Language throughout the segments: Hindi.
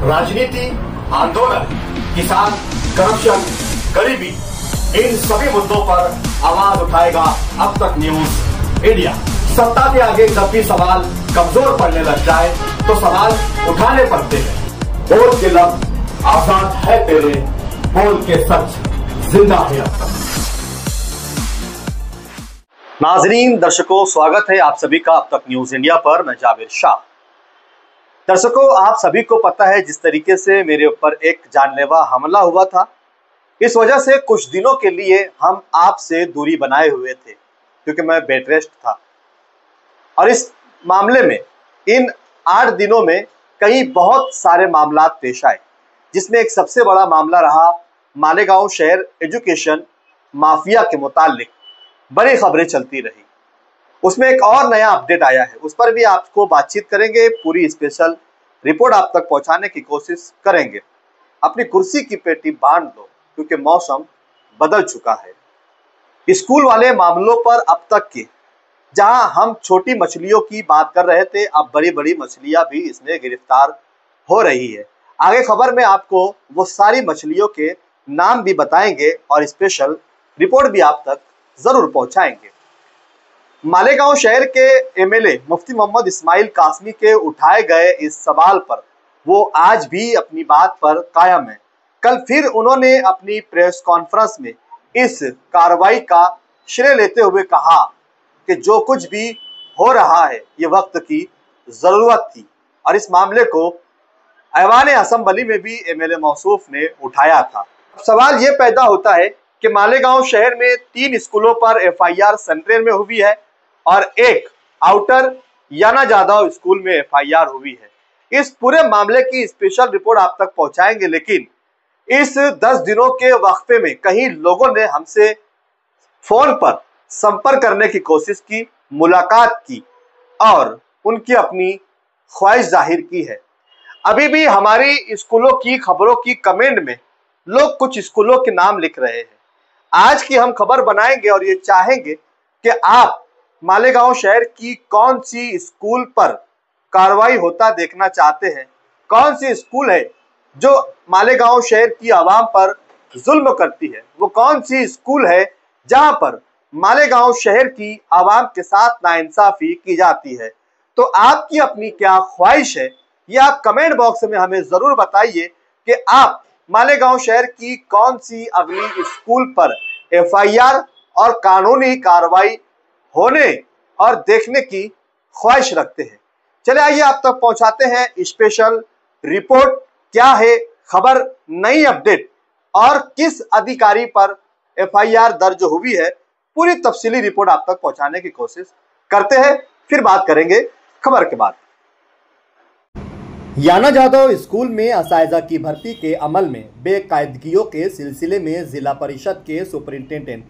राजनीति, आंदोलन, किसान, करप्शन, गरीबी, इन सभी मुद्दों पर आवाज उठाएगा अब तक न्यूज इंडिया। सत्ता के आगे जब भी सवाल कमजोर पड़ने लग जाए तो सवाल उठाने पड़ते हैं। बोल के लफ्ज आजाद है तेरे, बोल के सच जिंदा है अब तक। नाजरीन, दर्शकों, स्वागत है आप सभी का अब तक न्यूज इंडिया पर। मैं जावेद शाह। दर्शकों, आप सभी को पता है जिस तरीके से मेरे ऊपर एक जानलेवा हमला हुआ था, इस वजह से कुछ दिनों के लिए हम आपसे दूरी बनाए हुए थे क्योंकि मैं बेड रेस्ट था। और इस मामले में इन 8 दिनों में कई बहुत सारे मामला पेश आए, जिसमें एक सबसे बड़ा मामला रहा मालेगांव शहर एजुकेशन माफिया के मुतालिक बड़ी खबरें चलती रही। उसमें एक और नया अपडेट आया है, उस पर भी आपको बातचीत करेंगे, पूरी स्पेशल रिपोर्ट आप तक पहुंचाने की कोशिश करेंगे। अपनी कुर्सी की पेटी बांध दो क्योंकि मौसम बदल चुका है। स्कूल वाले मामलों पर अब तक के जहां हम छोटी मछलियों की बात कर रहे थे, अब बड़ी बड़ी मछलियां भी इसमें गिरफ्तार हो रही है। आगे खबर में आपको वो सारी मछलियों के नाम भी बताएंगे और स्पेशल रिपोर्ट भी आप तक जरूर पहुंचाएंगे। मालेगांव शहर के एमएलए मुफ्ती मोहम्मद इस्माइल कासमी के उठाए गए इस सवाल पर वो आज भी अपनी बात पर कायम है। कल फिर उन्होंने अपनी प्रेस कॉन्फ्रेंस में इस कार्रवाई का श्रेय लेते हुए कहा कि जो कुछ भी हो रहा है ये वक्त की जरूरत थी, और इस मामले को ऐवान असेंबली में भी एमएलए मौसूफ ने उठाया था। सवाल ये पैदा होता है कि मालेगांव शहर में 3 स्कूलों पर एफआईआर सेंट्रल में हुई है और एक आउटर याना जादव स्कूल में एफआईआर हुई है। इस पूरे मामले की स्पेशल रिपोर्ट आप तक पहुंचाएंगे, लेकिन इस 10 दिनों के वक्फे में कई लोगों ने हमसे फोन पर संपर्क करने की कोशिश की, मुलाकात की और उनकी अपनी ख्वाहिश जाहिर की है। अभी भी हमारी स्कूलों की खबरों की कमेंट में लोग कुछ स्कूलों के नाम लिख रहे हैं। आज की हम खबर बनाएंगे और ये चाहेंगे कि आप मालेगांव शहर की कौन सी स्कूल पर कार्रवाई होता देखना चाहते हैं, कौन सी स्कूल है जो मालेगांव शहर की आवाम पर जुल्म करती है, वो कौन सी स्कूल है जहां पर मालेगांव शहर की आवाम के साथ नाइंसाफी की जाती है। तो आपकी अपनी क्या ख्वाहिश है, ये आप कमेंट बॉक्स में हमें जरूर बताइए कि आप मालेगांव शहर की कौन सी अगली स्कूल पर एफआईआर और कानूनी कार्रवाई होने और देखने की ख्वाहिश रखते हैं। चले आइए आप तक पहुंचाते हैं स्पेशल रिपोर्ट। क्या है खबर, नई अपडेट और किस अधिकारी पर एफआईआर दर्ज हुई है, पूरी तफसीली रिपोर्ट आप तक पहुंचाने की कोशिश करते हैं, फिर बात करेंगे खबर के बाद। याना जादव स्कूल में असाइजा की भर्ती के अमल में बेकायदगियों के सिलसिले में जिला परिषद के सुपरिंटेंडेंट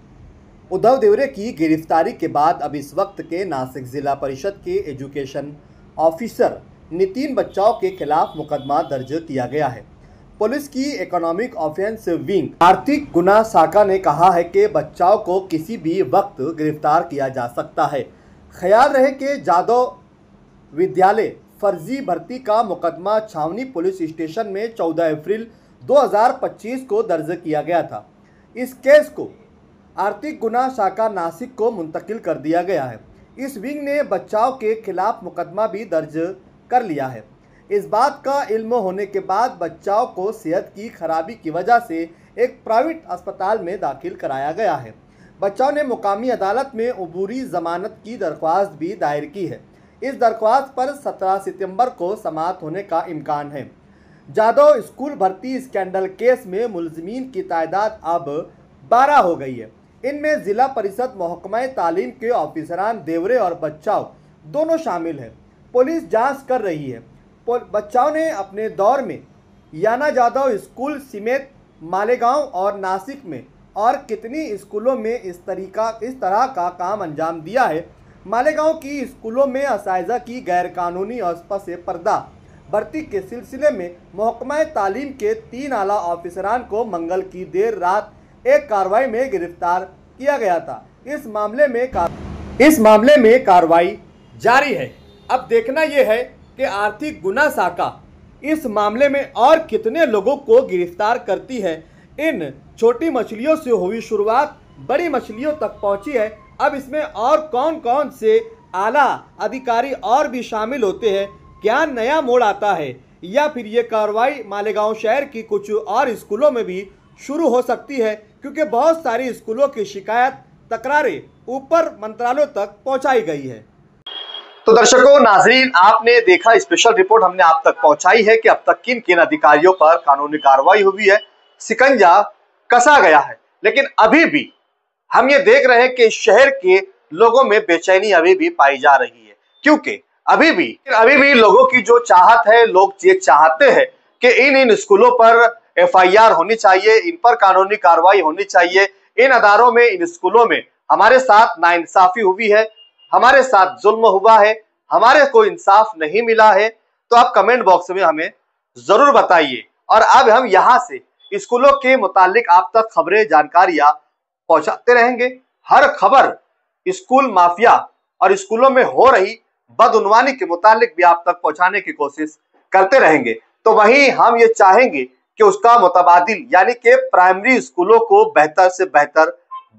उद्धव देवरे की गिरफ्तारी के बाद अब इस वक्त के नासिक जिला परिषद के एजुकेशन ऑफिसर नितिन बच्चाओं के खिलाफ मुकदमा दर्ज किया गया है। पुलिस की इकोनॉमिक ऑफेंस विंग आर्थिक गुना शाखा ने कहा है कि बच्चाओं को किसी भी वक्त गिरफ्तार किया जा सकता है। ख्याल रहे कि जादव विद्यालय फर्जी भर्ती का मुकदमा छावनी पुलिस स्टेशन में 14 अप्रैल 2025 को दर्ज किया गया था। इस केस को आर्थिक गुना शाखा नासिक को मुंतकिल कर दिया गया है। इस विंग ने बच्चाओं के खिलाफ मुकदमा भी दर्ज कर लिया है। इस बात का इल्म होने के बाद बच्चाओं को सेहत की खराबी की वजह से एक प्राइवेट अस्पताल में दाखिल कराया गया है। बच्चाओं ने मुकामी अदालत में अबूरी जमानत की दरख्वास्त भी दायर की है। इस दरख्वास्त पर 17 सितंबर को समाअत होने का इम्कान है। जादव स्कूल भर्ती स्कैंडल केस में मुलजिमीन की तादाद अब 12 हो गई है। इनमें जिला परिषद महकमा तालीम के ऑफिसरान देवरे और बच्चाओं दोनों शामिल हैं। पुलिस जांच कर रही है। बच्चाओं ने अपने दौर में याना जादव स्कूल समेत मालेगांव और नासिक में और कितनी स्कूलों में इस तरह का काम अंजाम दिया है। मालेगांव की स्कूलों में असाइजा की गैरकानूनी और से पर्दा भर्ती के सिलसिले में महकमा तालीम के 3 आला ऑफिसरान को मंगल की देर रात एक कार्रवाई में गिरफ्तार किया गया था। इस मामले में कार्रवाई जारी है। अब देखना यह है कि आर्थिक गुना शाखा इस मामले में और कितने लोगों को गिरफ्तार करती है। इन छोटी मछलियों से हुई शुरुआत बड़ी मछलियों तक पहुंची है। अब इसमें और कौन कौन से आला अधिकारी और भी शामिल होते हैं, क्या नया मोड़ आता है, या फिर ये कार्रवाई मालेगांव शहर की कुछ और स्कूलों में भी शुरू हो सकती है, क्योंकि बहुत सारी स्कूलों की शिकायत तकरारें ऊपर मंत्रालयों तक पहुंचाई गई है। तो दर्शकों, नाजरीन, आपने देखा स्पेशल रिपोर्ट हमने आप तक पहुंचाई है कि अब तक किन किन अधिकारियों पर कानूनी कार्रवाई हुई है, शिकंजा कसा गया है। लेकिन अभी भी हम ये देख रहे हैं कि शहर के लोगों में बेचैनी अभी भी पाई जा रही है, क्योंकि अभी भी लोगों की जो चाहत है, लोग ये चाहते हैं कि इन स्कूलों पर FIR होनी चाहिए, इन पर कानूनी कार्रवाई होनी चाहिए। इन अदारों में, इन स्कूलों में हमारे साथ नाइंसाफी हुई है, हमारे साथ जुल्म हुआ है, हमारे को इंसाफ नहीं मिला है। तो आप कमेंट बॉक्स में हमें जरूर बताइए। और अब हम यहाँ से स्कूलों के मुतालिक आप तक खबरें, जानकारियां पहुंचाते रहेंगे। हर खबर स्कूल माफिया और स्कूलों में हो रही बदउनवानी के मुतालिक भी आप तक पहुंचाने की कोशिश करते रहेंगे। तो वहीं हम ये चाहेंगे कि उसका मुतबादिल यानी कि प्राइमरी स्कूलों को बेहतर से बेहतर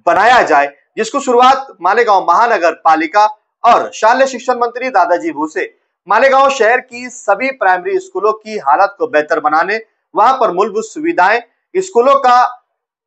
बनाया जाए, जिसको शुरुआत मालेगांव महानगर पालिका और शालेय शिक्षण मंत्री दादाजी भूसे मालेगांव शहर की सभी प्राइमरी स्कूलों की हालत को बेहतर बनाने, वहां पर मूलभूत सुविधाएं, स्कूलों का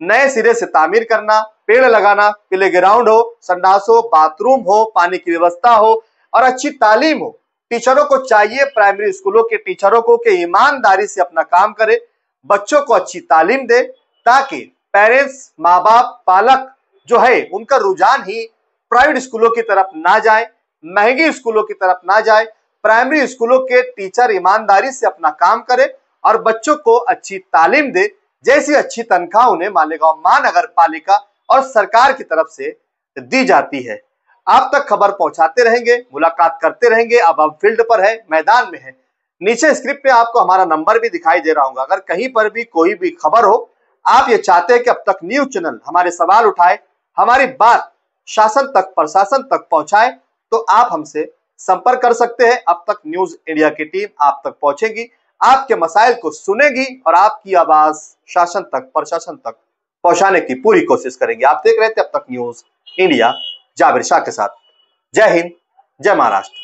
नए सिरे से तामीर करना, पेड़ लगाना, प्ले ग्राउंड हो, संडास हो, बाथरूम हो, पानी की व्यवस्था हो और अच्छी तालीम हो। टीचरों को चाहिए, प्राइमरी स्कूलों के टीचरों को, कि ईमानदारी से अपना काम करे, बच्चों को अच्छी तालीम दे, ताकि पेरेंट्स, माँ बाप, पालक जो है उनका रुझान ही प्राइवेट स्कूलों की तरफ ना जाए, महंगी स्कूलों की तरफ ना जाए। प्राइमरी स्कूलों के टीचर ईमानदारी से अपना काम करे और बच्चों को अच्छी तालीम दे, जैसी अच्छी तनख्वाह उन्हें मालेगांव महानगर पालिका और सरकार की तरफ से दी जाती है। आप तक खबर पहुंचाते रहेंगे, मुलाकात करते रहेंगे। अब हम फील्ड पर है, मैदान में है। नीचे स्क्रिप्ट पे आपको हमारा नंबर भी दिखाई दे रहा होगा। अगर कहीं पर भी कोई भी खबर हो, आप ये चाहते हैं कि अब तक न्यूज चैनल हमारे सवाल उठाए, हमारी बात शासन तक, प्रशासन तक पहुंचाए, तो आप हमसे संपर्क कर सकते हैं। अब तक न्यूज इंडिया की टीम आप तक पहुंचेगी, आपके मसाइल को सुनेगी और आपकी आवाज शासन तक, प्रशासन तक पहुंचाने की पूरी कोशिश करेंगे। आप देख रहे थे अब तक न्यूज इंडिया, जाबिर शाह के साथ। जय हिंद, जय महाराष्ट्र।